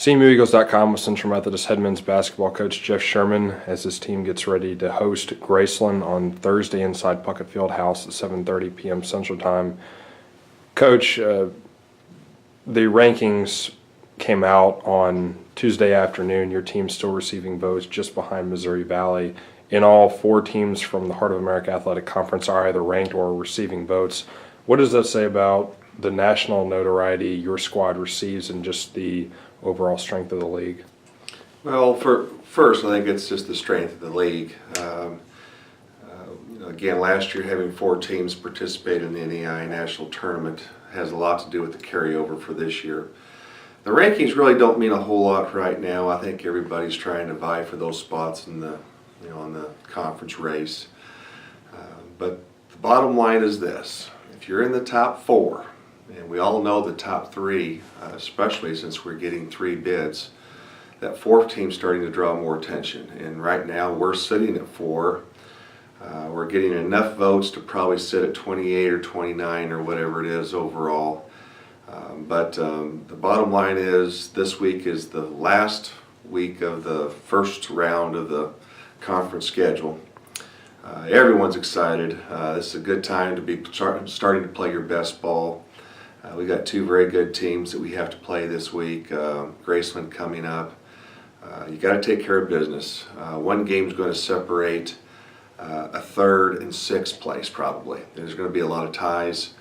CMUEagles.com with Central Methodist head men's basketball coach Jeff Sherman as his team gets ready to host Graceland on Thursday inside Puckett Fieldhouse at 7:30 p.m. Central Time. Coach, the rankings came out on Tuesday afternoon. Your team's still receiving votes just behind Missouri Valley. In all, 4 teams from the Heart of America Athletic Conference are either ranked or receiving votes. What does that say about the national notoriety your squad receives and just the overall strength of the league? Well, first, I think it's just the strength of the league. Again, last year having 4 teams participate in the NEI National Tournament has a lot to do with the carryover for this year. The rankings really don't mean a whole lot right now. I think everybody's trying to vie for those spots in the conference race. But the bottom line is this: if you're in the top 4, and we all know the top 3, especially since we're getting 3 bids, that 4th team's starting to draw more attention. And right now we're sitting at 4. We're getting enough votes to probably sit at 28 or 29 or whatever it is overall. But the bottom line is this week is the last week of the first round of the conference schedule. Everyone's excited. This is a good time to be starting to play your best ball. We got 2 very good teams that we have to play this week. Graceland coming up. You got to take care of business. One game's going to separate a 3rd and 6th place probably. There's going to be a lot of ties.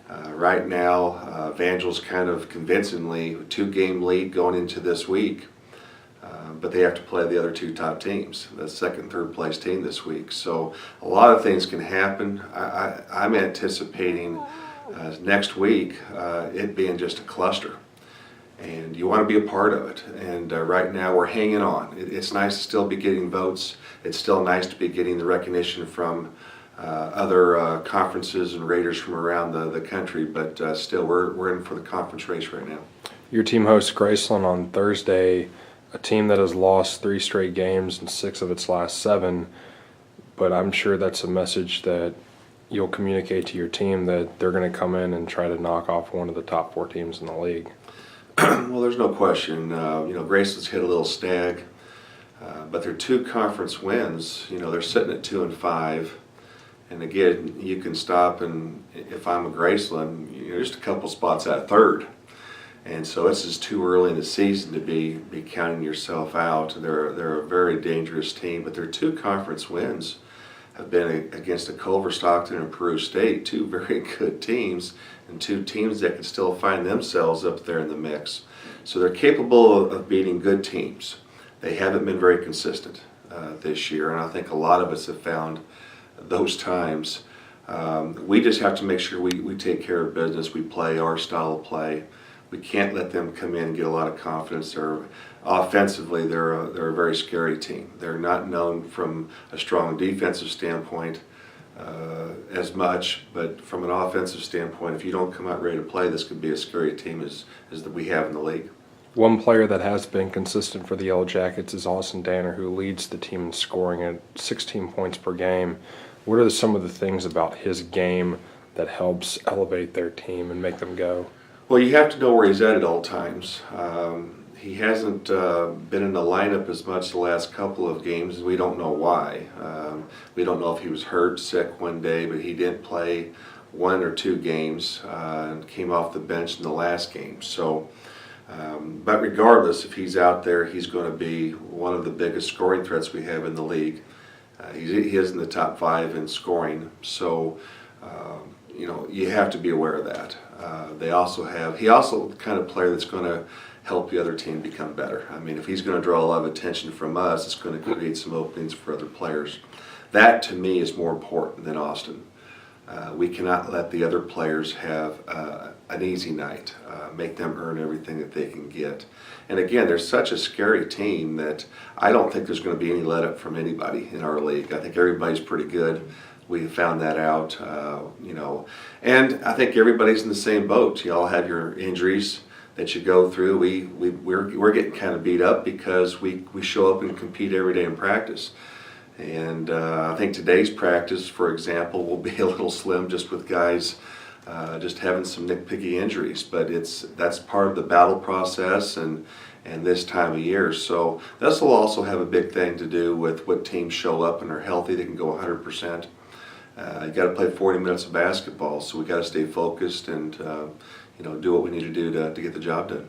Right now, Evangel's kind of convincingly 2-game lead going into this week. But they have to play the other 2 top teams, the 2nd and 3rd place team this week. So a lot of things can happen. I'm anticipating next week it being just a cluster. And you want to be a part of it. And right now we're hanging on. It's nice to still be getting votes. It's still nice to be getting the recognition from other conferences and raters from around the country. But still, we're in for the conference race right now. Your team hosts Graceland on Thursday, a team that has lost 3 straight games in 6 of its last 7. But I'm sure that's a message that you'll communicate to your team that they're going to come in and try to knock off one of the top 4 teams in the league. Well, there's no question. Graceland's hit a little snag, but their 2 conference wins. They're sitting at 2 and 5, and again, you can stop. And if I'm a Graceland, you're just a couple spots out of 3rd, and so this is too early in the season to be counting yourself out. They're a very dangerous team, but their 2 conference wins have been against a Culver Stockton and Peru State, 2 very good teams, and 2 teams that can still find themselves up there in the mix. So they're capable of beating good teams. They haven't been very consistent this year, and I think a lot of us have found those times. We just have to make sure we take care of business. We play our style of play. We can't let them come in and get a lot of confidence. Offensively, they're a very scary team. They're not known from a strong defensive standpoint as much, but from an offensive standpoint, if you don't come out ready to play, this could be as scary a team as that we have in the league. One player that has been consistent for the Yellow Jackets is Austin Danner, who leads the team in scoring at 16 points per game. What are some of the things about his game that helps elevate their team and make them go? Well, you have to know where he's at all times. He hasn't been in the lineup as much the last couple of games, and we don't know why. We don't know if he was hurt, sick one day, but he didn't play 1 or 2 games and came off the bench in the last game. So, but regardless, if he's out there, he's going to be one of the biggest scoring threats we have in the league. He is in the top 5 in scoring, so you have to be aware of that. He also the kind of player that's going to help the other team become better. I mean, if he's going to draw a lot of attention from us, it's going to create some openings for other players. That, to me, is more important than Austin. We cannot let the other players have an easy night, make them earn everything that they can get. And again, they're such a scary team that I don't think there's going to be any let up from anybody in our league. I think everybody's pretty good. We found that out, and I think everybody's in the same boat. You all have your injuries that you go through. We're getting kind of beat up because we show up and compete every day in practice. And I think today's practice, for example, will be a little slim just with guys just having some nitpicky injuries. But that's part of the battle process, and and this time of year. So this will also have a big thing to do with what teams show up and are healthy. They can go 100%. You got to play 40 minutes of basketball, so we got to stay focused and do what we need to do to get the job done.